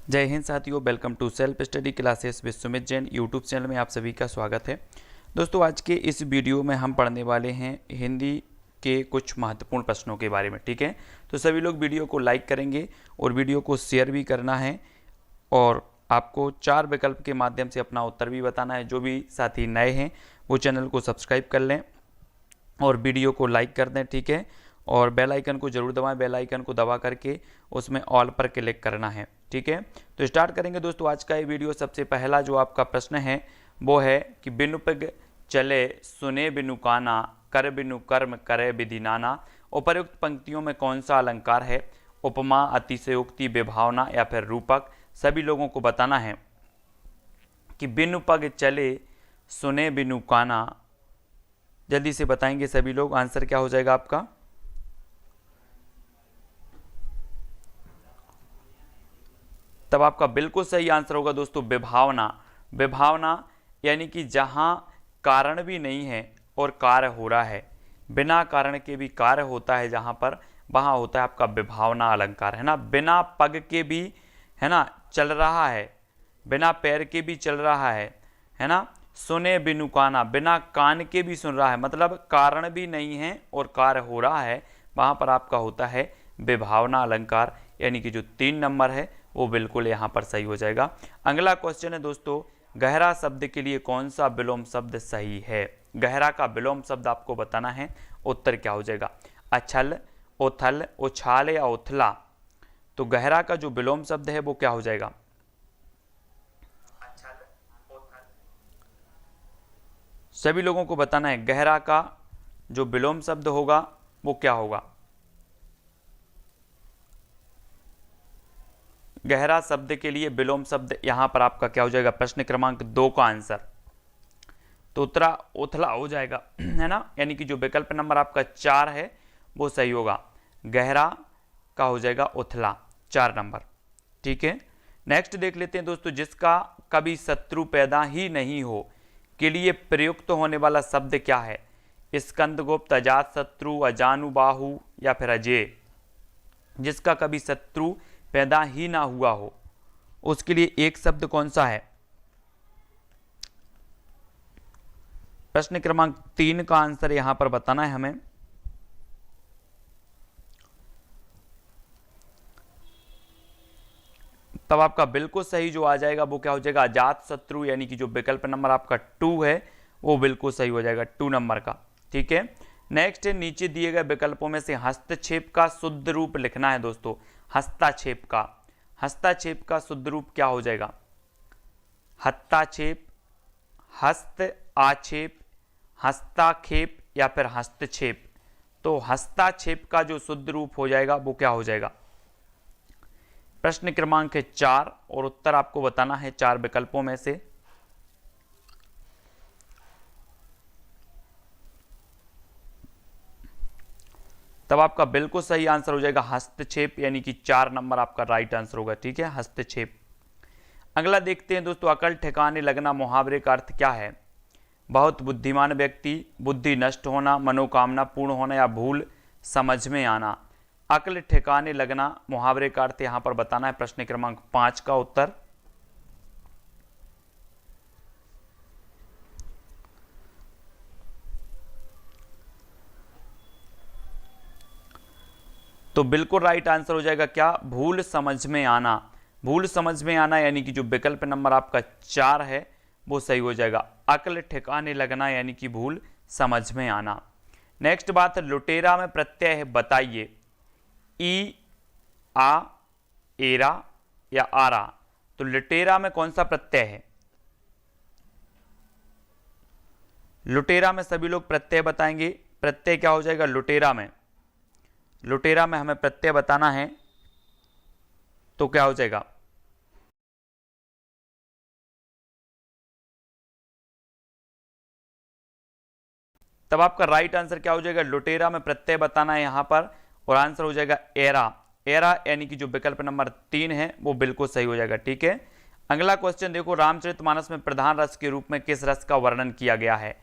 जय हिंद साथियों, welcome to self study classes with Sumit Jain YouTube channel में आप सभी का स्वागत है। दोस्तों, आज के इस वीडियो में हम पढ़ने वाले हैं हिंदी के कुछ महत्वपूर्ण प्रश्नों के बारे में। ठीक है, तो सभी लोग वीडियो को लाइक करेंगे और वीडियो को शेयर भी करना है और आपको 4 विकल्प के माध्यम से अपना उत्तर भी बताना है। जो भी साथी नए हैं वो चैनल को सब्सक्राइब कर लें और वीडियो को लाइक कर दें। ठीक है, और बेल आइकन को जरूर दबाएं। बेल आइकन को दबा करके उसमें ऑल पर क्लिक करना है। ठीक है, तो स्टार्ट करेंगे दोस्तों आज का ये वीडियो। सबसे पहला जो आपका प्रश्न है वो है कि बिनु पग चले सुने बिनु काना, कर बिनु कर्म करे विधि नाना। उपर्युक्त पंक्तियों में कौन सा अलंकार है? उपमा, अतिशयोक्ति, विभावना या फिर रूपक। सभी लोगों को बताना है कि बिनु पग चले सुने बिनु काना। जल्दी से बताएंगे सभी लोग, आंसर क्या हो जाएगा आपका? तब आपका बिल्कुल सही आंसर होगा दोस्तों विभावना। विभावना यानी कि जहां कारण भी नहीं है और कार्य हो रहा है, बिना कारण के भी कार्य होता है, जहां पर वहां होता है आपका विभावना अलंकार, है ना। बिना पग के भी, है ना, चल रहा है, बिना पैर के भी चल रहा है ना। सुने बिनु काना, बिना कान के भी सुन रहा है, मतलब कारण भी नहीं है और कार्य हो रहा है, वहां पर आपका होता है विभावना अलंकार। यानी कि जो 3 नंबर है वो बिल्कुल यहाँ पर सही हो जाएगा। अगला क्वेश्चन है दोस्तों, गहरा शब्द के लिए कौन सा विलोम शब्द सही है? गहरा का विलोम शब्द आपको बताना है। उत्तर क्या हो जाएगा? अछल, उथल, उछाल या उथला। तो गहरा का जो विलोम शब्द है वो क्या हो जाएगा? सभी लोगों को बताना है गहरा का जो विलोम शब्द होगा वो क्या होगा। गहरा शब्द के लिए विलोम शब्द यहां पर आपका क्या हो जाएगा? प्रश्न क्रमांक 2 का आंसर तो उत्तरा उथला हो जाएगा, है ना। यानी कि जो विकल्प नंबर आपका 4 है वो सही होगा। गहरा का हो जाएगा उथला, 4 नंबर। ठीक है, नेक्स्ट देख लेते हैं दोस्तों, जिसका कभी शत्रु पैदा ही नहीं हो के लिए प्रयुक्त होने वाला शब्द क्या है? स्कंदगुप्त, अजात शत्रु, अजानुबाहु या फिर अजय। जिसका कभी शत्रु पैदा ही ना हुआ हो उसके लिए एक शब्द कौन सा है? प्रश्न क्रमांक 3 का आंसर यहां पर बताना है हमें। तब आपका बिल्कुल सही जो आ जाएगा वो क्या हो जाएगा? अजात शत्रु। यानी कि जो विकल्प नंबर आपका 2 है वो बिल्कुल सही हो जाएगा, 2 नंबर का। ठीक है, नेक्स्ट नीचे दिए गए विकल्पों में से हस्तक्षेप का शुद्ध रूप लिखना है दोस्तों। हस्ताक्षेप का शुद्ध रूप क्या हो जाएगा? हस्ताक्षेप, हस्त आक्षेप, हस्ताक्षेप या फिर हस्तक्षेप। तो हस्ताक्षेप का जो शुद्ध रूप हो जाएगा वो क्या हो जाएगा? प्रश्न क्रमांक 4 और उत्तर आपको बताना है 4 विकल्पों में से। तब आपका बिल्कुल सही आंसर हो जाएगा हस्तक्षेप, यानी कि 4 नंबर आपका राइट आंसर होगा। ठीक है, हस्तक्षेप। अगला देखते हैं दोस्तों, अकल ठिकाने लगना मुहावरे का अर्थ क्या है? बहुत बुद्धिमान व्यक्ति, बुद्धि नष्ट होना, मनोकामना पूर्ण होना या भूल समझ में आना। अकल ठिकाने लगना मुहावरे का अर्थ यहां पर बताना है। प्रश्न क्रमांक 5 का उत्तर तो बिल्कुल राइट आंसर हो जाएगा क्या? भूल समझ में आना। भूल समझ में आना यानी कि जो विकल्प नंबर आपका 4 है वो सही हो जाएगा। अकल ठिकाने लगना यानी कि भूल समझ में आना। नेक्स्ट बात है, लुटेरा में प्रत्यय है बताइए। ई, आ, एरा या आरा। तो लुटेरा में कौन सा प्रत्यय है? लुटेरा में सभी लोग प्रत्यय बताएंगे। प्रत्यय क्या हो जाएगा लुटेरा में? लुटेरा में हमें प्रत्यय बताना है तो क्या हो जाएगा? तब आपका राइट आंसर क्या हो जाएगा? लुटेरा में प्रत्यय बताना है यहां पर और आंसर हो जाएगा एरा। एरा यानी कि जो विकल्प नंबर 3 है वो बिल्कुल सही हो जाएगा। ठीक है, अगला क्वेश्चन देखो, रामचरितमानस में प्रधान रस के रूप में किस रस का वर्णन किया गया है?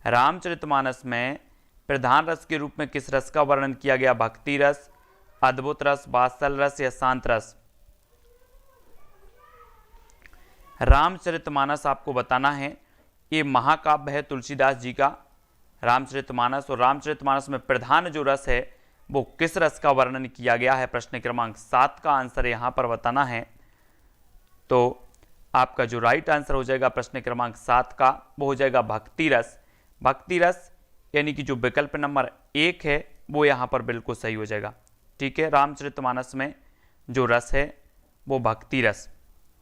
रामचरितमानस में प्रधान रस के रूप में किस रस का वर्णन किया गया? भक्ति रस, अद्भुत रस, वात्सल रस या शांत रस। रामचरितमानस आपको बताना है, ये महाकाव्य है तुलसीदास जी का रामचरितमानस। और रामचरितमानस में प्रधान जो रस है वो किस रस का वर्णन किया गया है? प्रश्न क्रमांक 7 का आंसर यहाँ पर बताना है। तो आपका जो राइट आंसर हो जाएगा प्रश्न क्रमांक 7 का वो हो जाएगा भक्ति रस। भक्ति रस यानी कि जो विकल्प नंबर 1 है वो यहाँ पर बिल्कुल सही हो जाएगा। ठीक है, रामचरितमानस में जो रस है वो भक्ति रस।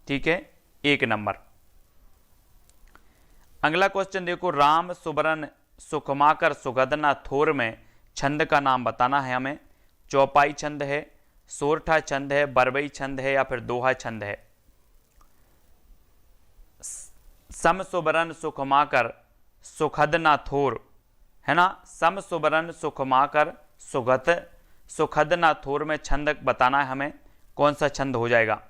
ठीक है, 1 नंबर। अगला क्वेश्चन देखो, राम सुबरन सुखमाकर सुगदना थोर में छंद का नाम बताना है हमें। चौपाई छंद है, सोरठा छंद है, बरबई छंद है या फिर दोहा छंद है? सम सुबरन सुखमाकर सुखदना थोर है ना, सम सुबरन सुखमाकर सुखदना थोर में छंद बताना है हमें, कौन सा छंद हो जाएगा?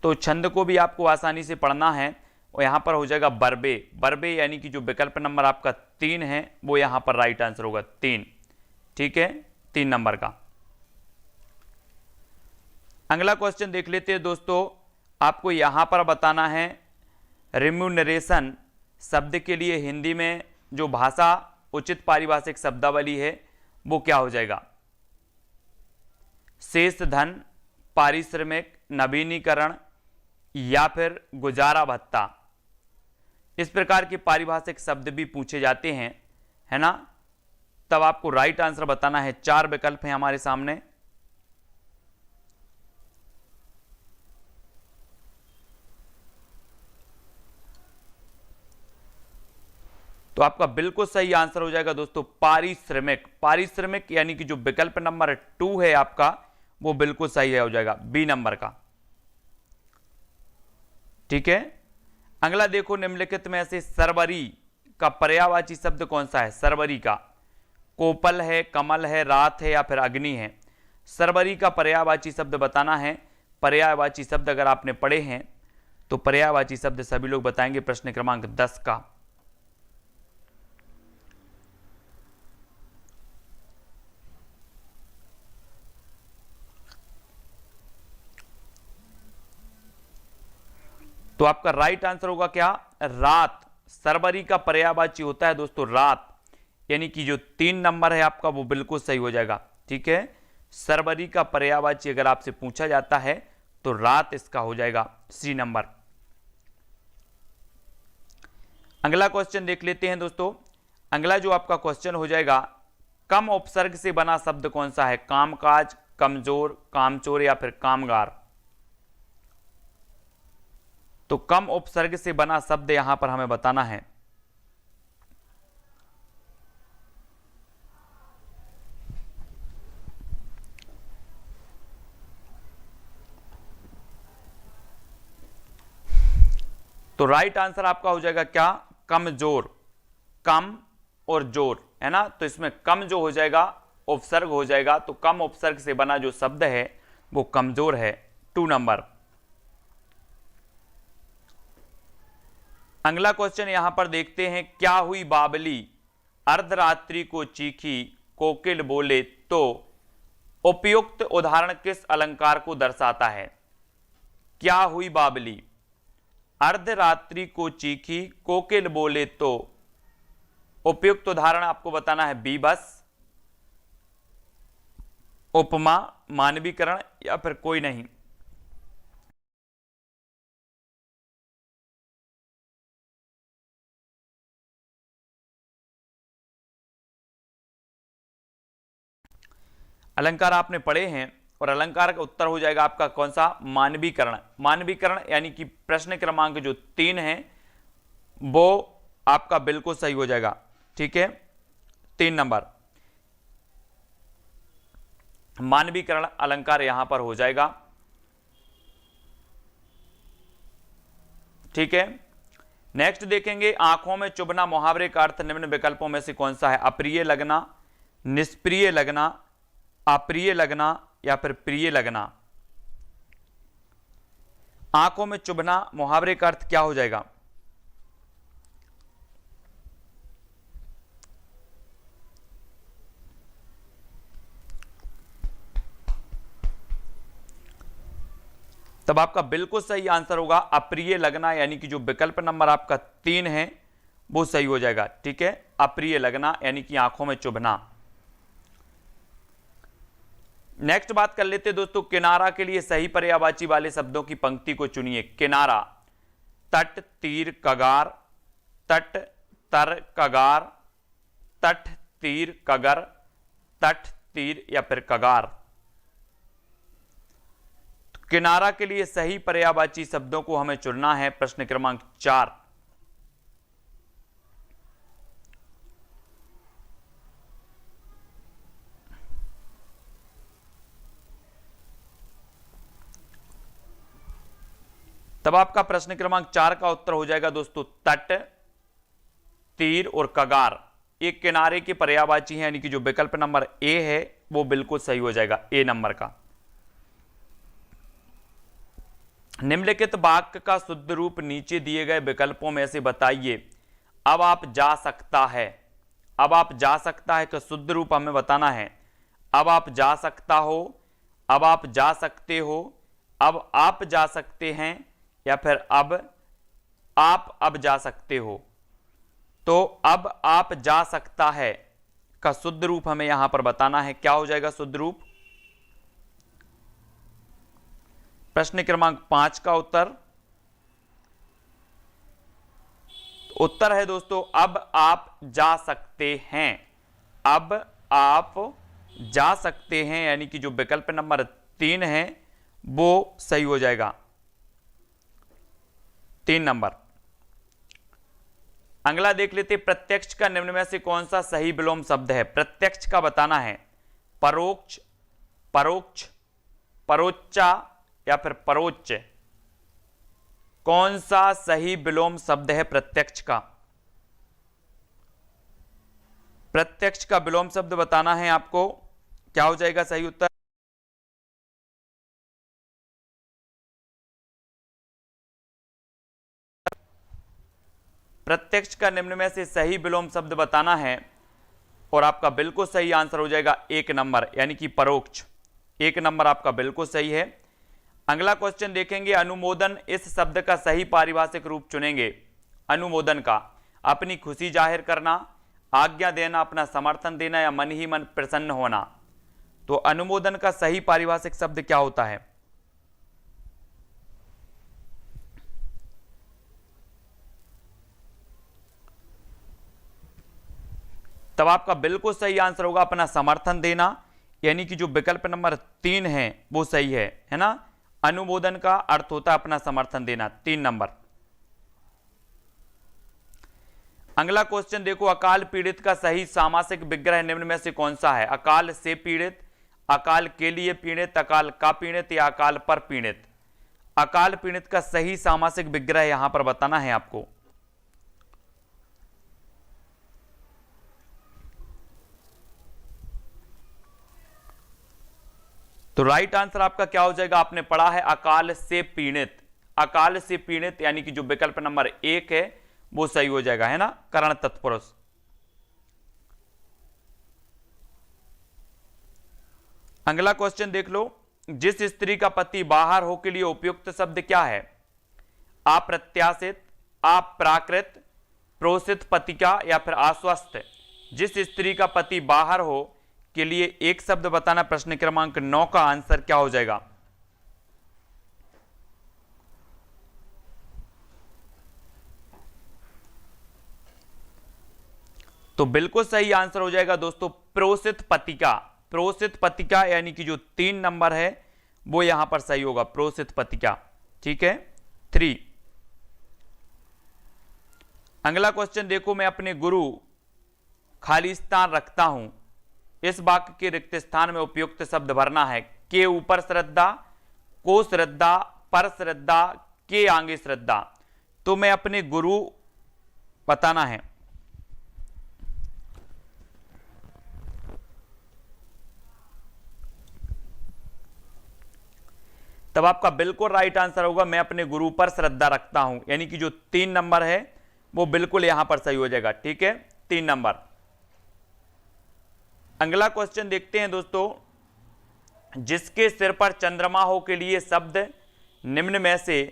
तो छंद को भी आपको आसानी से पढ़ना है और यहां पर हो जाएगा बरबे। बरबे यानी कि जो विकल्प नंबर आपका 3 है वो यहां पर राइट आंसर होगा 3। ठीक है, 3 नंबर का। अगला क्वेश्चन देख लेते हैं दोस्तों, आपको यहां पर बताना है रिम्यूनरेशन शब्द के लिए हिंदी में जो भाषा उचित पारिभाषिक शब्दावली है वो क्या हो जाएगा? शेष धन, पारिश्रमिक, नवीनीकरण या फिर गुजारा भत्ता। इस प्रकार के पारिभाषिक शब्द भी पूछे जाते हैं, है ना। तब आपको राइट आंसर बताना है। 4 विकल्प हैं हमारे सामने। तो आपका बिल्कुल सही आंसर हो जाएगा दोस्तों पारिश्रमिक। पारिश्रमिक यानी कि जो विकल्प नंबर 2 है आपका वो बिल्कुल सही हो जाएगा, बी नंबर का। ठीक है, अगला देखो, निम्नलिखित में से सरवरी का पर्यायवाची शब्द कौन सा है? सरवरी का कोपल है, कमल है, रात है या फिर अग्नि है? सरवरी का पर्यायवाची शब्द बताना है। पर्यायवाची शब्द अगर आपने पढ़े हैं तो पर्यायवाची शब्द सभी लोग बताएंगे प्रश्न क्रमांक 10 का। तो आपका राइट आंसर होगा क्या? रात। सरवरी का पर्यायवाची होता है दोस्तों रात, यानी कि जो 3 नंबर है आपका वो बिल्कुल सही हो जाएगा। ठीक है, सरवरी का पर्यायवाची अगर आपसे पूछा जाता है तो रात इसका हो जाएगा, सी नंबर। अगला क्वेश्चन देख लेते हैं दोस्तों। अगला जो आपका क्वेश्चन हो जाएगा, कम उपसर्ग से बना शब्द कौन सा है? कामकाज, कमजोर, कामचोर या फिर कामगार? तो कम उपसर्ग से बना शब्द यहां पर हमें बताना है। तो राइट आंसर आपका हो जाएगा क्या? कमजोर। कम और जोर है ना, तो इसमें कम जो हो जाएगा उपसर्ग हो जाएगा, तो कम उपसर्ग से बना जो शब्द है वो कमजोर है, 2 नंबर। अगला क्वेश्चन यहां पर देखते हैं, क्या हुई बावली अर्धरात्रि को चीखी कोकिल बोले, तो उपयुक्त उदाहरण किस अलंकार को दर्शाता है? क्या हुई बावली अर्धरात्रि को चीखी कोकिल बोले, तो उपयुक्त उदाहरण आपको बताना है बीभत्स, उपमा, मानवीकरण या फिर कोई नहीं। अलंकार आपने पढ़े हैं और अलंकार का उत्तर हो जाएगा आपका कौन सा? मानवीकरण। मानवीकरण यानी कि प्रश्न क्रमांक जो 3 है वो आपका बिल्कुल सही हो जाएगा। ठीक है, 3 नंबर मानवीकरण अलंकार यहां पर हो जाएगा। ठीक है, नेक्स्ट देखेंगे, आंखों में चुभना मुहावरे का अर्थ निम्न विकल्पों में से कौन सा है? अप्रिय लगना, निष्प्रिय लगना, अप्रिय लगना या फिर प्रिय लगना? आंखों में चुभना मुहावरे का अर्थ क्या हो जाएगा? तब आपका बिल्कुल सही आंसर होगा अप्रिय लगना, यानी कि जो विकल्प नंबर आपका 3 है वो सही हो जाएगा। ठीक है, अप्रिय लगना यानी कि आंखों में चुभना। नेक्स्ट बात कर लेते हैं दोस्तों, किनारा के लिए सही पर्यायवाची वाले शब्दों की पंक्ति को चुनिए। किनारा, तट, तीर, कगार, तट, तर, कगार, तट, तीर, कगर, तट, तीर या फिर कगार। तो किनारा के लिए सही पर्यायवाची शब्दों को हमें चुनना है। प्रश्न क्रमांक 4। तब आपका प्रश्न क्रमांक 4 का उत्तर हो जाएगा दोस्तों तट, तीर और कगार। एक किनारे के पर्यायवाची है, यानी कि जो विकल्प नंबर ए है वो बिल्कुल सही हो जाएगा, ए नंबर का। निम्नलिखित वाक्य का शुद्ध रूप नीचे दिए गए विकल्पों में से बताइए। अब आप जा सकता है, अब आप जा सकता है का शुद्ध रूप हमें बताना है। अब आप जा सकता हो, अब आप जा सकते हो, अब आप जा सकते हैं या फिर अब आप अब जा सकते हो। तो अब आप जा सकता है का शुद्ध रूप हमें यहां पर बताना है। क्या हो जाएगा शुद्ध रूप? प्रश्न क्रमांक 5 का उत्तर है दोस्तों अब आप जा सकते हैं। अब आप जा सकते हैं यानी कि जो विकल्प नंबर 3 है वो सही हो जाएगा, 3 नंबर। अगला देख लेते, प्रत्यक्ष का निम्न में से कौन सा सही विलोम शब्द है? प्रत्यक्ष का बताना है। परोक्ष, परोक्ष, परोच्चा या फिर परोच्च। कौन सा सही विलोम शब्द है प्रत्यक्ष का? प्रत्यक्ष का विलोम शब्द बताना है आपको। क्या हो जाएगा सही उत्तर? प्रत्यक्ष का निम्न में से सही विलोम शब्द बताना है और आपका बिल्कुल सही आंसर हो जाएगा 1 नंबर, यानी कि परोक्ष। 1 नंबर आपका बिल्कुल सही है। अगला क्वेश्चन देखेंगे, अनुमोदन इस शब्द का सही पारिभाषिक रूप चुनेंगे। अनुमोदन का अपनी खुशी जाहिर करना, आज्ञा देना, अपना समर्थन देना या मन ही मन प्रसन्न होना। तो अनुमोदन का सही पारिभाषिक शब्द क्या होता है? तब आपका बिल्कुल सही आंसर होगा अपना समर्थन देना, यानी कि जो विकल्प नंबर 3 है वो सही है ना। अनुमोदन का अर्थ होता है अपना समर्थन देना, 3 नंबर। अगला क्वेश्चन देखो, अकाल पीड़ित का सही सामासिक विग्रह निम्न में से कौन सा है? अकाल से पीड़ित, अकाल के लिए पीड़ित, अकाल का पीड़ित या अकाल पर पीड़ित। अकाल पीड़ित का सही सामासिक विग्रह यहां पर बताना है आपको। तो राइट आंसर आपका क्या हो जाएगा? आपने पढ़ा है अकाल से पीड़ित। अकाल से पीड़ित यानी कि जो विकल्प नंबर 1 है वो सही हो जाएगा, है ना, करण तत्पुरुष। अगला क्वेश्चन देख लो, जिस स्त्री का पति बाहर हो के लिए उपयुक्त शब्द क्या है? अप्रत्याशित, अप्राकृत, प्रोषित पतिका या फिर आश्वस्त। जिस स्त्री का पति बाहर हो के लिए एक शब्द बताना। प्रश्न क्रमांक 9 का आंसर क्या हो जाएगा? तो बिल्कुल सही आंसर हो जाएगा दोस्तों प्रोषित पतिका। प्रोषित पतिका यानी कि जो 3 नंबर है वो यहां पर सही होगा, प्रोषित पतिका। ठीक है, 3। अगला क्वेश्चन देखो, मैं अपने गुरु खाली स्थान रखता हूं। इस वाक्य के रिक्त स्थान में उपयुक्त शब्द भरना है। के ऊपर श्रद्धा, को श्रद्धा, पर श्रद्धा, के आगे श्रद्धा। तो मैं अपने गुरु बताना है। तब आपका बिल्कुल राइट आंसर होगा मैं अपने गुरु पर श्रद्धा रखता हूं, यानी कि जो 3 नंबर है वो बिल्कुल यहां पर सही हो जाएगा। ठीक है, 3 नंबर। अगला क्वेश्चन देखते हैं दोस्तों, जिसके सिर पर चंद्रमा हो के लिए शब्द निम्न में से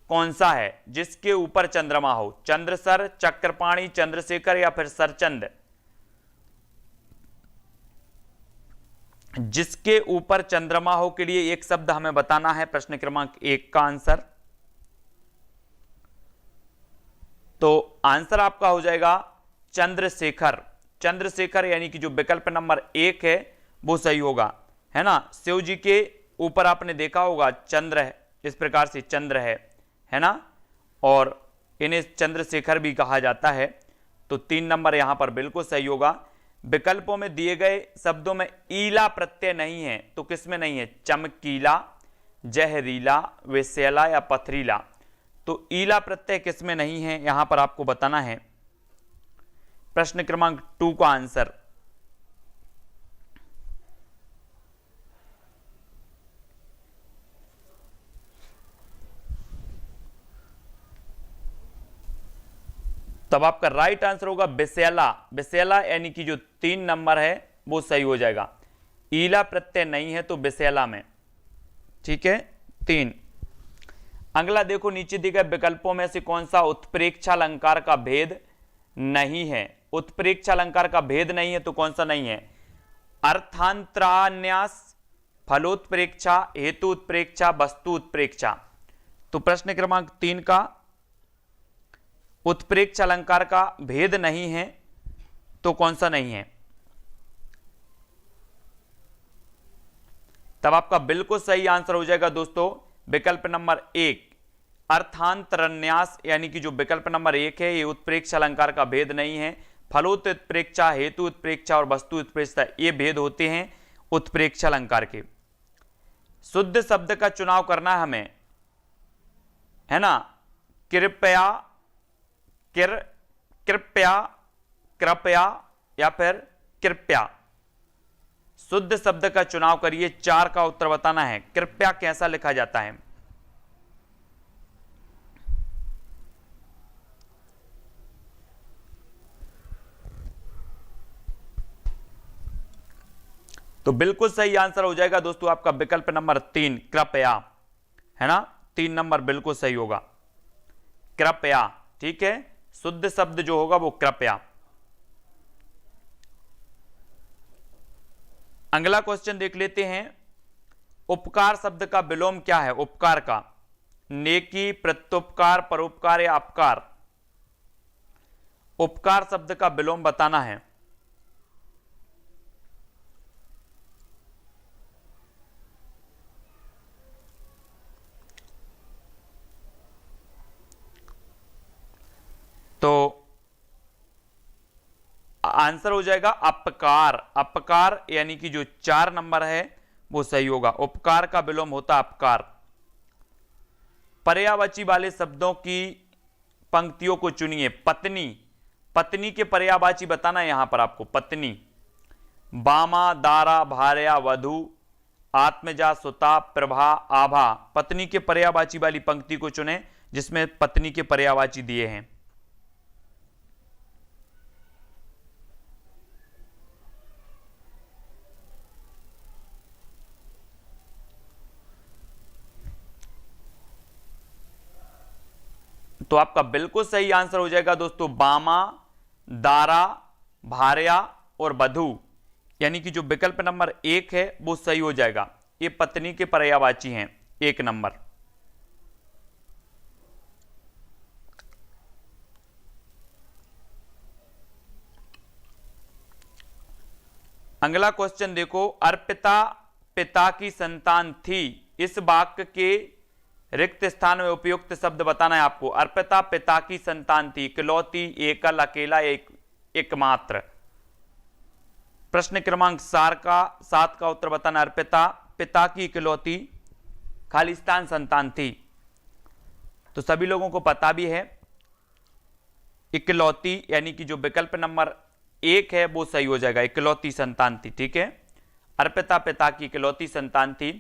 कौन सा है जिसके ऊपर चंद्रमा हो? चंद्रसर, चक्रपाणी, चंद्रशेखर या फिर सरचंद? जिसके ऊपर चंद्रमा हो के लिए एक शब्द हमें बताना है, प्रश्न क्रमांक 1 का आंसर। तो आंसर आपका हो जाएगा चंद्रशेखर। चंद्रशेखर यानी कि जो विकल्प नंबर 1 है वो सही होगा, है ना। शिव जी के ऊपर आपने देखा होगा चंद्र है, इस प्रकार से चंद्र है ना, और इन्हें चंद्रशेखर भी कहा जाता है। तो 3 नंबर यहां पर बिल्कुल सही होगा। विकल्पों में दिए गए शब्दों में ईला प्रत्यय नहीं है, तो किसमें नहीं है? चमकीला, जहरीला, विषैला या पथरीला। तो ईला प्रत्यय किसमें नहीं है, यहां पर आपको बताना है। प्रश्न क्रमांक 2 का आंसर। तब आपका राइट आंसर होगा विषैला। विषैला यानी कि जो 3 नंबर है वो सही हो जाएगा। ईला प्रत्यय नहीं है तो विषैला में, ठीक है। 3। अगला देखो, नीचे दिए गए विकल्पों में से कौन सा उत्प्रेक्षालंकार का भेद नहीं है? उत्प्रेक्षालंकार का भेद नहीं है तो कौन सा नहीं है? अर्थांतरान्यास, फलोत्प्रेक्षा, हेतु उत्प्रेक्षा, वस्तु उत्प्रेक्षा। तो प्रश्न क्रमांक 3 का उत्प्रेक्ष अलंकार का भेद नहीं है तो कौन सा नहीं है? तब आपका बिल्कुल सही आंसर हो जाएगा दोस्तों विकल्प नंबर 1, अर्थांतरन्यास, यानी कि जो विकल्प नंबर 1 है ये उत्प्रेक्ष अलंकार का भेद नहीं है। फलोत उत्प्रेक्षा, हेतु उत्प्रेक्षा और वस्तु उत्प्रेक्षा ये भेद होते हैं उत्प्रेक्ष अलंकार के। शुद्ध शब्द का चुनाव करना है हमें, है ना। कृपया, कृपया, कृपया या फिर कृपया। शुद्ध शब्द का चुनाव करिए, 4 का उत्तर बताना है। कृपया कैसा लिखा जाता है? तो बिल्कुल सही आंसर हो जाएगा दोस्तों आपका विकल्प नंबर 3, कृपया, है ना। 3 नंबर बिल्कुल सही होगा, कृपया, ठीक है। शुद्ध शब्द जो होगा वो कृपया। अगला क्वेश्चन देख लेते हैं। उपकार शब्द का विलोम क्या है? उपकार का नेकी, प्रत्युपकार, परोपकार या अपकार। उपकार शब्द का विलोम बताना है। तो आंसर हो जाएगा अपकार। अपकार यानी कि जो 4 नंबर है वो सही होगा। उपकार का विलोम होता अपकार। पर्यायवाची वाले शब्दों की पंक्तियों को चुनिए। पत्नी, पत्नी के पर्यायवाची बताना है यहां पर आपको। पत्नी, बामा, दारा, भार्या, वधु, आत्मजा, सुता, प्रभा, आभा। पत्नी के पर्यायवाची वाली पंक्ति को चुने जिसमें पत्नी के पर्यायवाची दिए हैं। तो आपका बिल्कुल सही आंसर हो जाएगा दोस्तों बामा, दारा, भार्या और वधु, यानी कि जो विकल्प नंबर 1 है वो सही हो जाएगा। ये पत्नी के पर्यायवाची हैं। 1 नंबर। अगला क्वेश्चन देखो, अर्पिता पिता की संतान थी। इस वाक्य के रिक्त स्थान में उपयुक्त शब्द बताना है आपको। अर्पिता पिता की संतान थी। इकलौती, एकल, अकेला, एकमात्र। प्रश्न क्रमांक 7 का उत्तर बताना। अर्पिता पिता की इकलौती खालिस्तान संतान थी। तो सभी लोगों को पता भी है इकलौती यानी कि जो विकल्प नंबर 1 है वो सही हो जाएगा। इकलौती संतान थी, ठीक है। अर्पिता पिता की इकलौती संतान थी।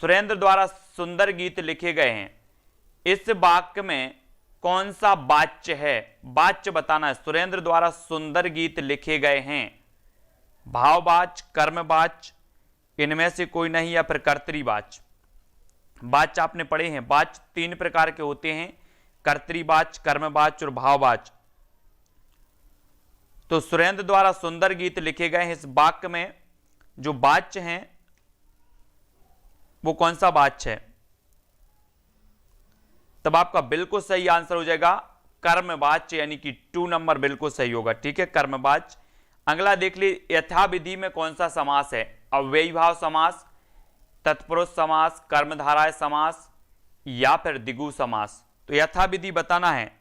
सुरेंद्र द्वारा सुंदर गीत लिखे गए हैं। इस वाक्य में कौन सा वाच्य है? वाच्य बताना है। सुरेंद्र द्वारा सुंदर गीत लिखे गए हैं। भाववाच्य, कर्मवाच्य, इनमें से कोई नहीं, या फिर कर्तरीवाच्य। वाच्य आपने पढ़े हैं, वाच्य 3 प्रकार के होते हैं, कर्तृवाच्य, कर्मवाच्य और भाववाच्य। तो सुरेंद्र द्वारा सुंदर गीत लिखे गए हैं, इस वाक्य में जो वाच्य हैं वो कौन सा वाच्य है? तब आपका बिल्कुल सही आंसर हो जाएगा कर्मवाच्य, यानी कि 2 नंबर बिल्कुल सही होगा। ठीक है, कर्मवाच्य। अगला देख ली, यथाविधि में कौन सा समास है? अव्ययी भाव समास, तत्पुरुष समास, कर्मधारय समास या फिर द्विगु समास। तो यथाविधि बताना है।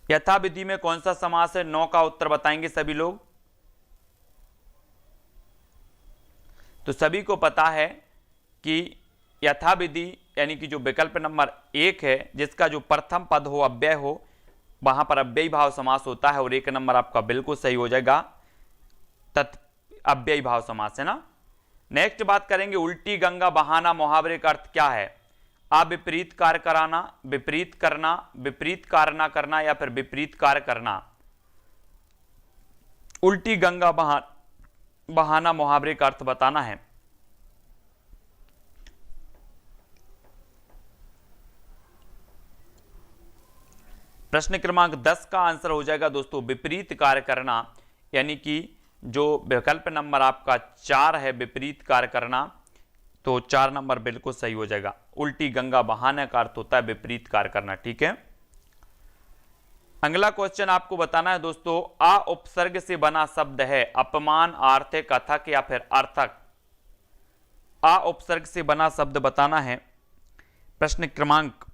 यथाविधि में कौन सा समास है? 9 का उत्तर बताएंगे सभी लोग। तो सभी को पता है कि यथाविधि यानी कि जो विकल्प नंबर 1 है, जिसका जो प्रथम पद हो अव्यय हो, वहां पर अव्ययी भाव समास होता है, और 1 नंबर आपका बिल्कुल सही हो जाएगा, अव्ययी भाव समास है ना। नेक्स्ट बात करेंगे, उल्टी गंगा बहाना मुहावरे का अर्थ क्या है? अविपरीत कार्य कराना, विपरीत करना, विपरीत कार्य ना करना या फिर विपरीत कार्य करना। उल्टी गंगा बहाना मुहावरे का अर्थ बताना है। प्रश्न क्रमांक 10 का आंसर हो जाएगा दोस्तों विपरीत कार्य करना, यानी कि जो विकल्प नंबर आपका 4 है विपरीत कार्य करना, तो 4 नंबर बिल्कुल सही हो जाएगा। उल्टी गंगा बहाने का अर्थ होता है विपरीत कार्य करना। ठीक है, अगला क्वेश्चन आपको बताना है दोस्तों, आ उपसर्ग से बना शब्द है, अपमान, आर्थिक, कथक या फिर अर्थक। आ उपसर्ग से बना शब्द बताना है। प्रश्न क्रमांक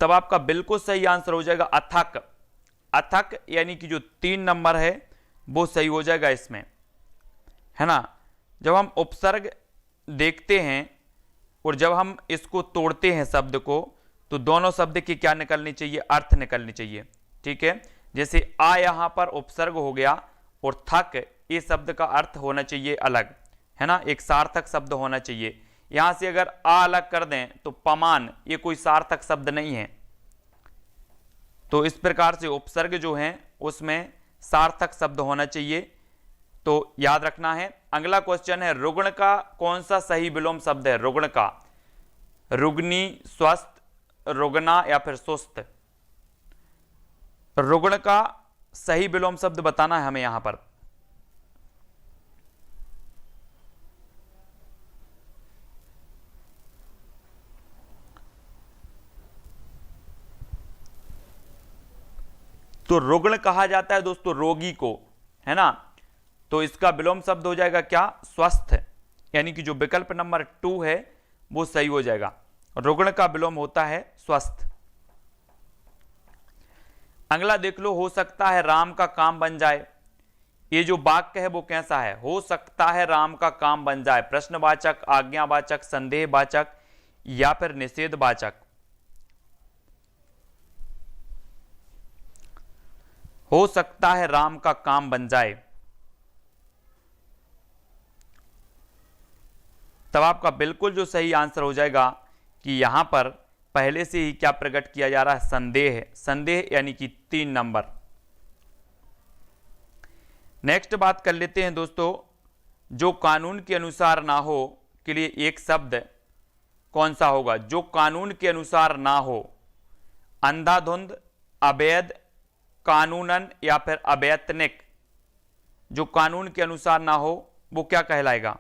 तब आपका बिल्कुल सही आंसर हो जाएगा अथक। अथक यानी कि जो 3 नंबर है वो सही हो जाएगा इसमें, है ना। जब हम उपसर्ग देखते हैं और जब हम इसको तोड़ते हैं शब्द को, तो दोनों शब्द की क्या निकलनी चाहिए? अर्थ निकलनी चाहिए। ठीक है, जैसे आ यहां पर उपसर्ग हो गया और थक ये शब्द का अर्थ होना चाहिए अलग, है ना, एक सार्थक शब्द होना चाहिए। यहां से अगर आ अलग कर दें तो पमान ये कोई सार्थक शब्द नहीं है। तो इस प्रकार से उपसर्ग जो है उसमें सार्थक शब्द होना चाहिए, तो याद रखना है। अगला क्वेश्चन है, रुग्ण का कौन सा सही विलोम शब्द है? रुग्ण का, रुग्णी, स्वस्थ, रुग्ना या फिर सुस्त। रुग्ण का सही विलोम शब्द बताना है हमें यहां पर। तो रुग्ण कहा जाता है दोस्तों रोगी को, है ना। तो इसका विलोम शब्द हो जाएगा क्या? स्वस्थ, यानी कि जो विकल्प नंबर 2 है वो सही हो जाएगा। रुग्ण का विलोम होता है स्वस्थ। अगला देख लो, हो सकता है राम का काम बन जाए। ये जो वाक्य है वो कैसा है? हो सकता है राम का काम बन जाए। प्रश्नवाचक, आज्ञावाचक, संदेहवाचक या फिर निषेधवाचक। हो सकता है राम का काम बन जाए। तब आपका बिल्कुल जो सही आंसर हो जाएगा कि यहां पर पहले से ही क्या प्रकट किया जा रहा है? संदेह। संदेह यानी कि 3 नंबर। नेक्स्ट बात कर लेते हैं दोस्तों, जो कानून के अनुसार ना हो के लिए एक शब्द कौन सा होगा? जो कानून के अनुसार ना हो, अंधाधुंध, अवैध, कानूनन या फिर अवैतनिक। जो कानून के अनुसार ना हो वो क्या कहलाएगा?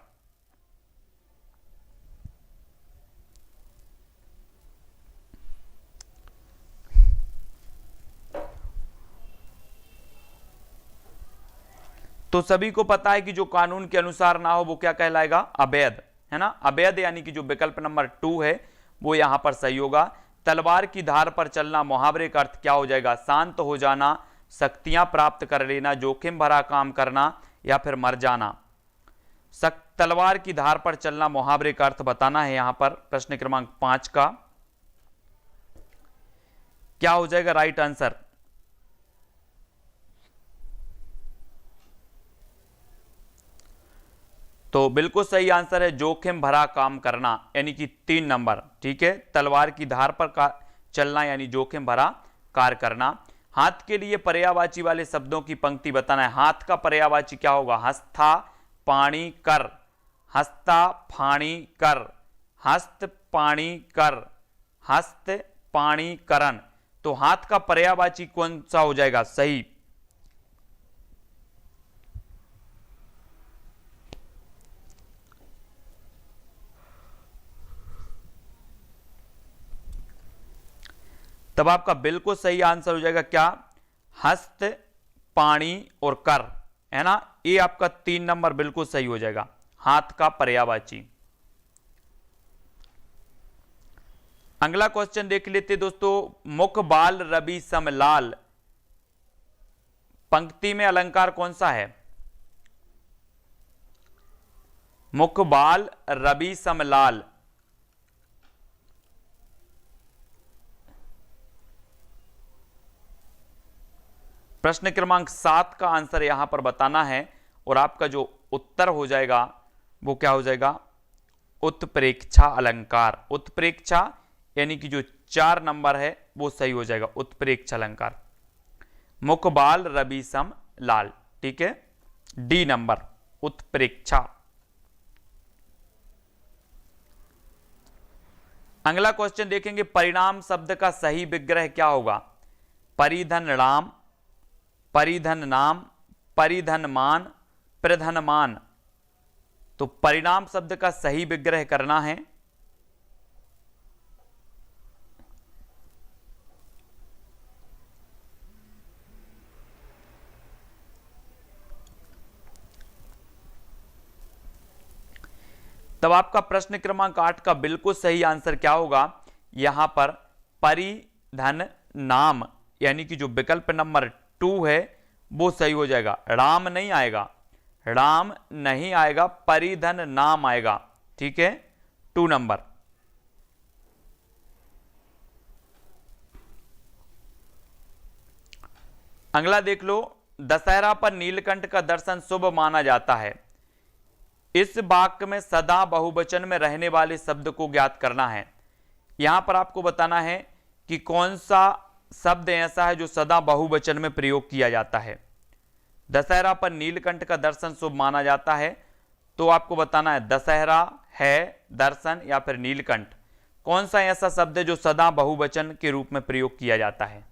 तो सभी को पता है कि जो कानून के अनुसार ना हो वो क्या कहलाएगा? अवैध, है ना। अवैध यानी कि जो विकल्प नंबर 2 है वो यहां पर सही होगा। तलवार की धार पर चलना मुहावरे का अर्थ क्या हो जाएगा? शांत हो जाना, शक्तियां प्राप्त कर लेना, जोखिम भरा काम करना या फिर मर जाना। तलवार की धार पर चलना मुहावरे का अर्थ बताना है यहां पर। प्रश्न क्रमांक 5 का क्या हो जाएगा राइट आंसर? तो बिल्कुल सही आंसर है जोखिम भरा काम करना, यानी कि 3 नंबर। ठीक है, तलवार की धार पर चलना यानी जोखिम भरा कार्य करना। हाथ के लिए पर्यायवाची वाले शब्दों की पंक्ति बताना है। हाथ का पर्यायवाची क्या होगा? हस्ता पाणी कर, हस्ता फाणी कर, हस्त पाणी कर, हस्त पाणी करन। तो हाथ का पर्यायवाची कौन सा हो जाएगा सही? तब आपका बिल्कुल सही आंसर हो जाएगा क्या? हस्त पाणी और कर, है ना। ये आपका 3 नंबर बिल्कुल सही हो जाएगा, हाथ का पर्यायवाची। अगला क्वेश्चन देख लेते दोस्तों। मुख बाल रवि सम लाल, पंक्ति में अलंकार कौन सा है? मुख बाल रवि सम लाल, प्रश्न क्रमांक 7 का आंसर यहां पर बताना है और आपका जो उत्तर हो जाएगा वो क्या हो जाएगा? उत्प्रेक्षा अलंकार। उत्प्रेक्षा यानी कि जो 4 नंबर है वो सही हो जाएगा, उत्प्रेक्षा अलंकार। मुख बाल रवि सम लाल, ठीक है, डी नंबर उत्प्रेक्षा। अगला क्वेश्चन देखेंगे, परिणाम शब्द का सही विग्रह क्या होगा? परिधन राम, परिधन नाम, परिधन मान, प्रधनमान। तो परिणाम शब्द का सही विग्रह करना है। तब आपका प्रश्न क्रमांक 8 का बिल्कुल सही आंसर क्या होगा? यहां पर परिधन नाम यानी कि जो विकल्प नंबर 2 है वो सही हो जाएगा। राम नहीं आएगा, राम नहीं आएगा, परिधन नाम आएगा, ठीक है, 2 नंबर। अगला देख लो, दशहरा पर नीलकंठ का दर्शन शुभ माना जाता है। इस वाक्य में सदा बहुवचन में रहने वाले शब्द को ज्ञात करना है। यहां पर आपको बताना है कि कौन सा शब्द ऐसा है जो सदा बहुवचन में प्रयोग किया जाता है। दशहरा पर नीलकंठ का दर्शन शुभ माना जाता है, तो आपको बताना है दशहरा है, दर्शन या फिर नीलकंठ, कौन सा ऐसा शब्द है जो सदा बहुवचन के रूप में प्रयोग किया जाता है।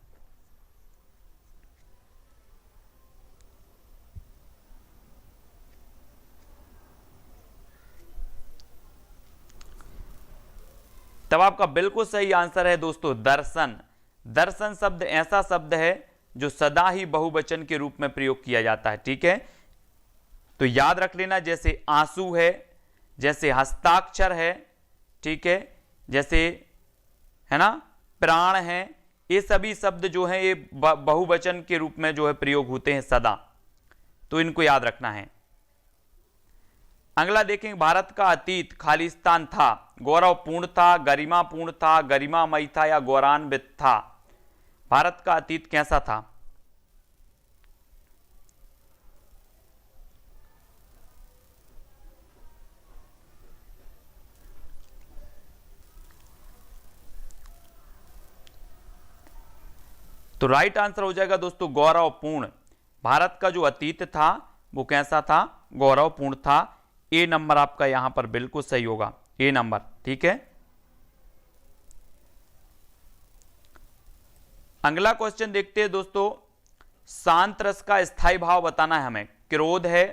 तब आपका बिल्कुल सही आंसर है दोस्तों दर्शन। दर्शन शब्द ऐसा शब्द है जो सदा ही बहुवचन के रूप में प्रयोग किया जाता है, ठीक है। तो याद रख लेना, जैसे आंसू है, जैसे हस्ताक्षर है, ठीक है, जैसे है ना प्राण है, ये सभी शब्द जो है ये बहुवचन के रूप में जो है प्रयोग होते हैं सदा, तो इनको याद रखना है। अगला देखेंगे, भारत का अतीत खालिस्तान था, गौरवपूर्ण था, गरिमापूर्ण था, गरिमामयी था या गौरवान्वित था। भारत का अतीत कैसा था? तो राइट आंसर हो जाएगा दोस्तों गौरवपूर्ण। भारत का जो अतीत था वो कैसा था? गौरवपूर्ण था। ए नंबर आपका यहां पर बिल्कुल सही होगा, ए नंबर, ठीक है। अगला क्वेश्चन देखते हैं दोस्तों, शांत रस का स्थायी भाव बताना है हमें। क्रोध है,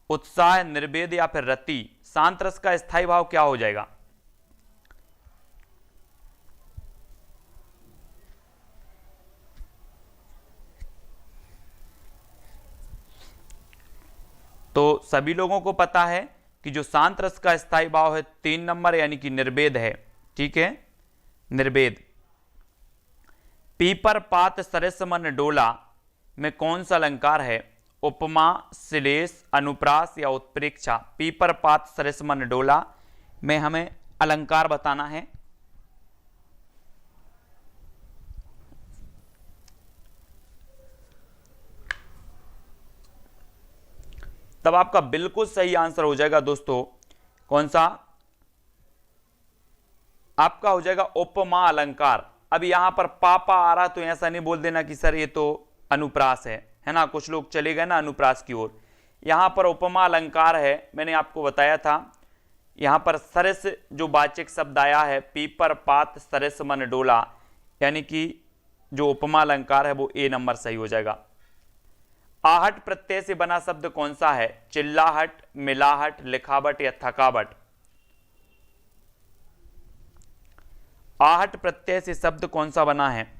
उत्साह, निर्वेद या फिर रति। शांत रस का स्थायी भाव क्या हो जाएगा? तो सभी लोगों को पता है कि जो शांत रस का स्थायी भाव है 3 नंबर यानी कि निर्वेद है, ठीक है, निर्वेद। पीपर पात सरस मन डोला में कौन सा अलंकार है? उपमा, श्लेष, अनुप्रास या उत्प्रेक्षा। पीपर पात सरस मन डोला में हमें अलंकार बताना है। तब आपका बिल्कुल सही आंसर हो जाएगा दोस्तों कौन सा, आपका हो जाएगा उपमा अलंकार। अब यहां पर पापा आ रहा तो ऐसा नहीं बोल देना कि सर ये तो अनुप्रास है ना, कुछ लोग चले गए ना अनुप्रास की ओर। यहां पर उपमा अलंकार है, मैंने आपको बताया था। यहां पर सरस जो वाचक शब्द आया है, पीपर पात सरस मन डोला, यानी कि जो उपमा अलंकार है वो ए नंबर सही हो जाएगा। आहट प्रत्यय से बना शब्द कौन सा है, चिल्लाहट, मिलाहट, लिखावट या थकावट। आहट प्रत्यय से शब्द कौन सा बना है,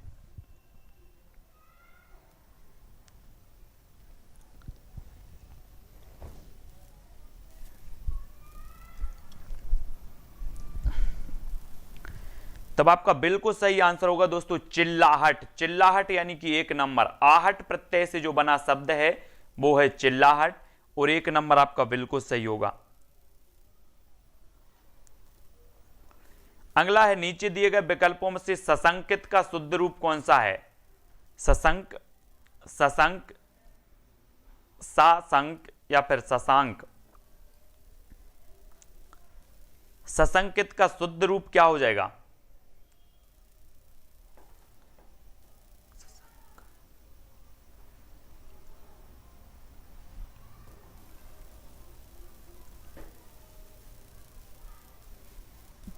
तब आपका बिल्कुल सही आंसर होगा दोस्तों चिल्लाहट। चिल्लाहट यानी कि एक नंबर। आहट प्रत्यय से जो बना शब्द है वो है चिल्लाहट, और एक नंबर आपका बिल्कुल सही होगा। अगला है नीचे दिए गए विकल्पों में से सशंकित का शुद्ध रूप कौन सा है, सशंक, सशंक, साशंक या फिर शशांक। सशंकित का शुद्ध रूप क्या हो जाएगा,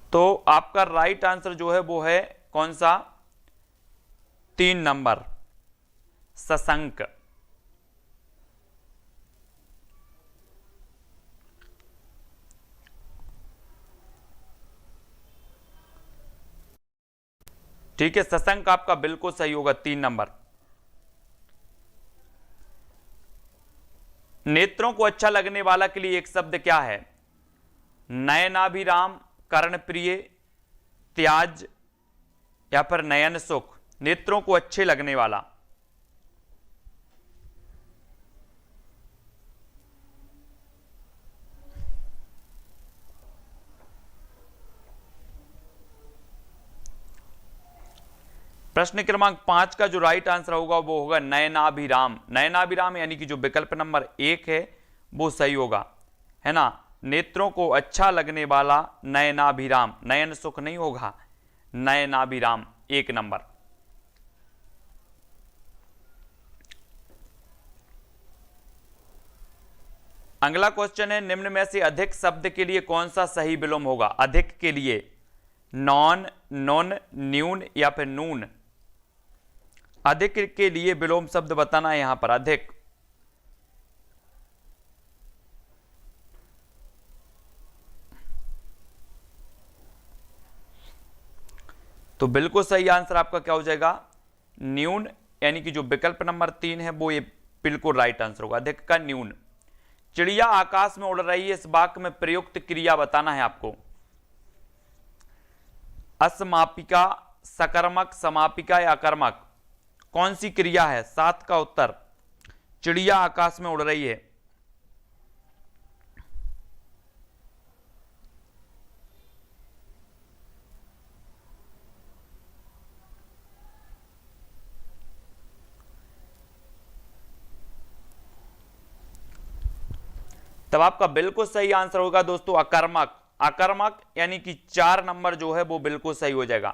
तो आपका राइट आंसर जो है वो है कौन सा, 3 नंबर सशंक। ठीक है, सशंक आपका बिल्कुल सही होगा 3 नंबर। नेत्रों को अच्छा लगने वाला के लिए एक शब्द क्या है, नयनाभिराम, कर्णप्रिय, त्याज या फिर नयन सुख। नेत्रों को अच्छे लगने वाला, प्रश्न क्रमांक 5 का जो राइट आंसर होगा वो होगा नयनाभिराम। नयनाभिराम यानी कि जो विकल्प नंबर 1 है वो सही होगा, है ना। नेत्रों को अच्छा लगने वाला नयनाभिराम, नयन सुख नहीं होगा, नयनाभिराम 1 नंबर। अगला क्वेश्चन है निम्न में से अधिक शब्द के लिए कौन सा सही विलोम होगा, अधिक के लिए नॉन, नॉन, न्यून या फिर नून। अधिक के लिए विलोम शब्द बताना है यहां पर, अधिक। तो बिल्कुल सही आंसर आपका क्या हो जाएगा, न्यून, यानी कि जो विकल्प नंबर 3 है वो ये बिल्कुल राइट आंसर होगा, अधिक का न्यून। चिड़िया आकाश में उड़ रही है, इस वाक्य में प्रयुक्त क्रिया बताना है आपको, असमापिका, सकर्मक, समापिका या अकर्मक। कौन सी क्रिया है, 7 का उत्तर। चिड़िया आकाश में उड़ रही है, तब आपका बिल्कुल सही आंसर होगा दोस्तों अकर्मक। अकर्मक यानी कि 4 नंबर जो है वो बिल्कुल सही हो जाएगा।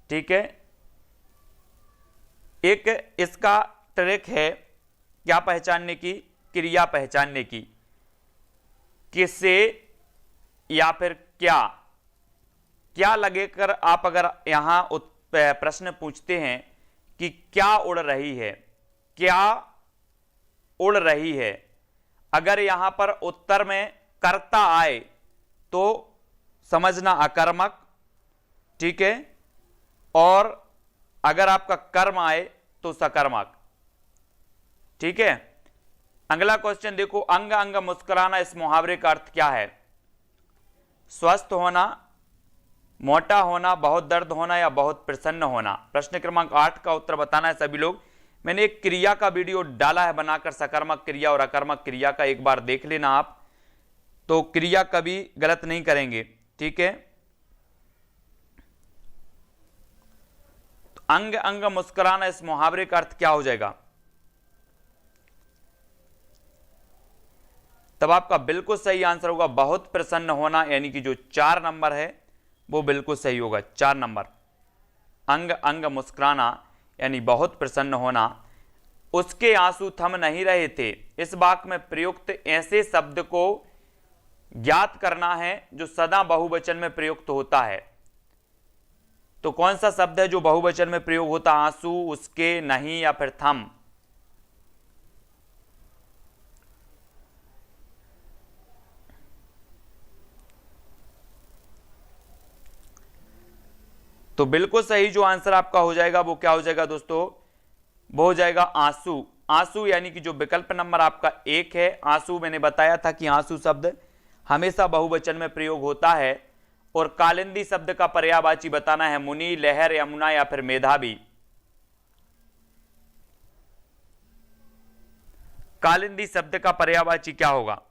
ठीक है, एक इसका ट्रिक है क्या पहचानने की, क्रिया पहचानने की, किसे या फिर क्या। क्या लगेकर आप अगर यहां प्रश्न पूछते हैं कि क्या उड़ रही है, क्या उड़ रही है, अगर यहां पर उत्तर में कर्ता आए तो समझना अकर्मक, ठीक है, और अगर आपका कर्म आए तो सकर्मक। ठीक है, अगला क्वेश्चन देखो, अंग अंग मुस्कुराना, इस मुहावरे का अर्थ क्या है, स्वस्थ होना, मोटा होना, बहुत दर्द होना या बहुत प्रसन्न होना। प्रश्न क्रमांक 8 का उत्तर बताना है सभी लोग। मैंने एक क्रिया का वीडियो डाला है बनाकर, सकर्मक क्रिया और अकर्मक क्रिया का, एक बार देख लेना आप, तो क्रिया कभी गलत नहीं करेंगे। ठीक है, तो अंग अंग मुस्कुराना, इस मुहावरे का अर्थ क्या हो जाएगा, तब आपका बिल्कुल सही आंसर होगा बहुत प्रसन्न होना, यानी कि जो 4 नंबर है वो बिल्कुल सही होगा। 4 नंबर, अंग अंग मुस्कुराना यानी बहुत प्रसन्न होना। उसके आंसू थम नहीं रहे थे, इस वाक्य में प्रयुक्त ऐसे शब्द को ज्ञात करना है जो सदा बहुवचन में प्रयुक्त होता है। तो कौन सा शब्द है जो बहुवचन में प्रयोग होता है? आंसू, उसके, नहीं या फिर थम। तो बिल्कुल सही जो आंसर आपका हो जाएगा वो क्या हो जाएगा दोस्तों? वो हो जाएगा आंसू। आंसू यानी कि जो विकल्प नंबर आपका 1 है, आंसू, मैंने बताया था कि आंसू शब्द हमेशा बहुवचन में प्रयोग होता है। और कालिंदी शब्द का पर्यायवाची बताना है, मुनि, लहर, यमुना या फिर मेधावी। कालिंदी शब्द का पर्यायवाची क्या होगा?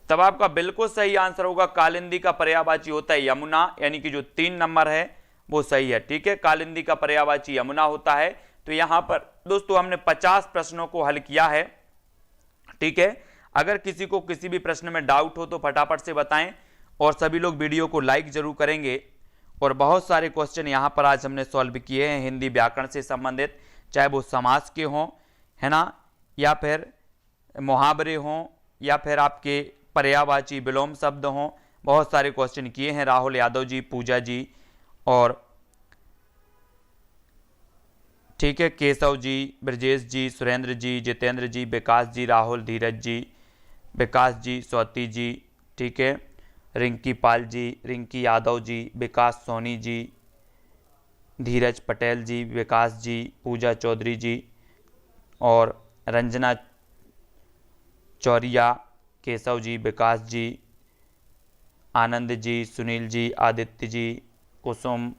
तब आपका बिल्कुल सही आंसर होगा कालिंदी का पर्यायवाची होता है यमुना, यानी कि जो 3 नंबर है वो सही है। ठीक है, कालिंदी का पर्यायवाची यमुना होता है। तो यहां पर दोस्तों हमने 50 प्रश्नों को हल किया है। ठीक है, अगर किसी को किसी भी प्रश्न में डाउट हो तो फटाफट से बताएं, और सभी लोग वीडियो को लाइक जरूर करेंगे। और बहुत सारे क्वेश्चन यहां पर आज हमने सॉल्व किए हैं हिंदी व्याकरण से संबंधित, चाहे वो समास के हों, है ना, या फिर मुहावरे हों, या फिर आपके पर्यायवाची विलोम शब्द हों। बहुत सारे क्वेश्चन किए हैं राहुल यादव जी, पूजा जी, और ठीक है, केशव जी, ब्रजेश जी, सुरेंद्र जी, जितेंद्र जी, विकास जी, राहुल, धीरज जी, विकास जी, स्वाति जी, ठीक है, रिंकी पाल जी, रिंकी यादव जी, विकास सोनी जी, धीरज पटेल जी, विकास जी, पूजा चौधरी जी, और रंजना चौरिया, केशव जी, विकास जी, आनंद जी, सुनील जी, आदित्य जी, कुसुम,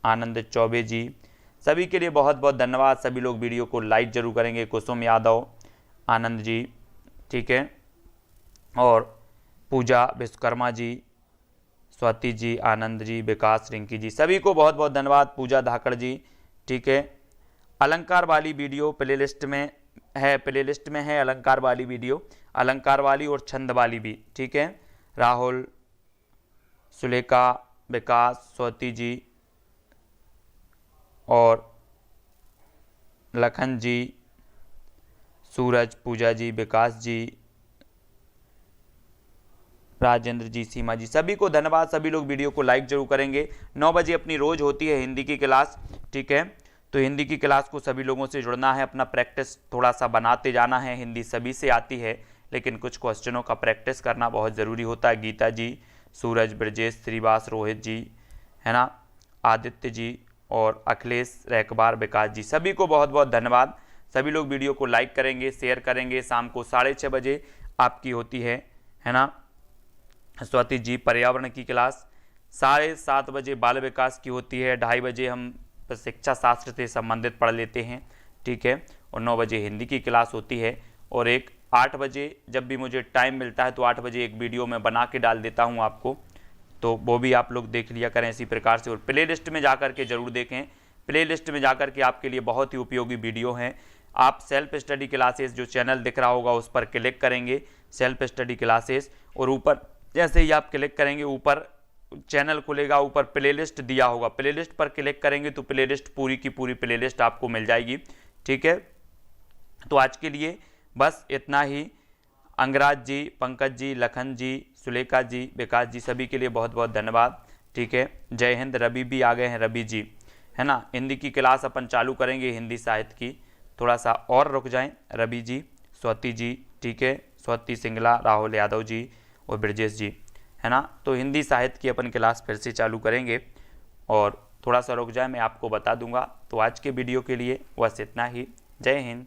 आनंद चौबे जी, सभी के लिए बहुत बहुत धन्यवाद। सभी लोग वीडियो को लाइक जरूर करेंगे। कुसुम यादव, आनंद जी, ठीक है, और पूजा विश्वकर्मा जी, स्वाति जी, आनंद जी, विकास, रिंकी जी, सभी को बहुत बहुत धन्यवाद। पूजा धाकड़ जी, ठीक है। अलंकार वाली वीडियो प्लेलिस्ट में है अलंकार वाली वीडियो, अलंकार वाली और छंद वाली भी, ठीक है। राहुल, सुलेखा, विकास, स्वाति जी, और लखन जी, सूरज, पूजा जी, विकास जी, राजेंद्र जी, सीमा जी, सभी को धन्यवाद। सभी लोग वीडियो को लाइक जरूर करेंगे। 9 बजे अपनी रोज होती है हिंदी की क्लास, ठीक है। तो हिंदी की क्लास को सभी लोगों से जुड़ना है, अपना प्रैक्टिस थोड़ा सा बनाते जाना है। हिंदी सभी से आती है, लेकिन कुछ क्वेश्चनों का प्रैक्टिस करना बहुत ज़रूरी होता है। गीता जी, सूरज, ब्रजेश, श्रीवास, रोहित जी, है ना, आदित्य जी, और अखिलेश, रैकबार, विकास जी, सभी को बहुत बहुत धन्यवाद। सभी लोग वीडियो को लाइक करेंगे, शेयर करेंगे। शाम को 6:30 बजे आपकी होती है ना, स्वाति जी, पर्यावरण की क्लास। 7:30 बजे बाल विकास की होती है। 2:30 बजे हम शिक्षा शास्त्र से संबंधित पढ़ लेते हैं, ठीक है। और 9 बजे हिंदी की क्लास होती है। और 8 बजे जब भी मुझे टाइम मिलता है तो 8 बजे एक वीडियो मैं बना के डाल देता हूं आपको, तो वो भी आप लोग देख लिया करें इसी प्रकार से। और प्ले लिस्ट में जाकर के जरूर देखें, प्ले लिस्ट में जाकर के आपके लिए बहुत ही उपयोगी वीडियो हैं। आप सेल्फ स्टडी क्लासेस जो चैनल दिख रहा होगा उस पर क्लिक करेंगे, सेल्फ स्टडी क्लासेस, और ऊपर जैसे ही आप क्लिक करेंगे ऊपर चैनल खुलेगा, ऊपर प्लेलिस्ट दिया होगा, प्लेलिस्ट पर क्लिक करेंगे तो प्लेलिस्ट पूरी की पूरी प्लेलिस्ट आपको मिल जाएगी, ठीक है। तो आज के लिए बस इतना ही। अंगराज जी, पंकज जी, लखन जी, सुलेखा जी, विकास जी, सभी के लिए बहुत बहुत धन्यवाद, ठीक है। जय हिंद। रवि भी आ गए हैं, रवि जी, है ना। हिंदी की क्लास अपन चालू करेंगे हिंदी साहित्य की, थोड़ा सा और रुक जाएं। रवि जी, स्वाति जी, ठीक है, स्वाति सिंगला, राहुल यादव जी और ब्रजेश जी, है ना। तो हिंदी साहित्य की अपन क्लास फिर से चालू करेंगे, और थोड़ा सा रुक जाए, मैं आपको बता दूंगा। तो आज के वीडियो के लिए बस इतना ही। जय हिंद।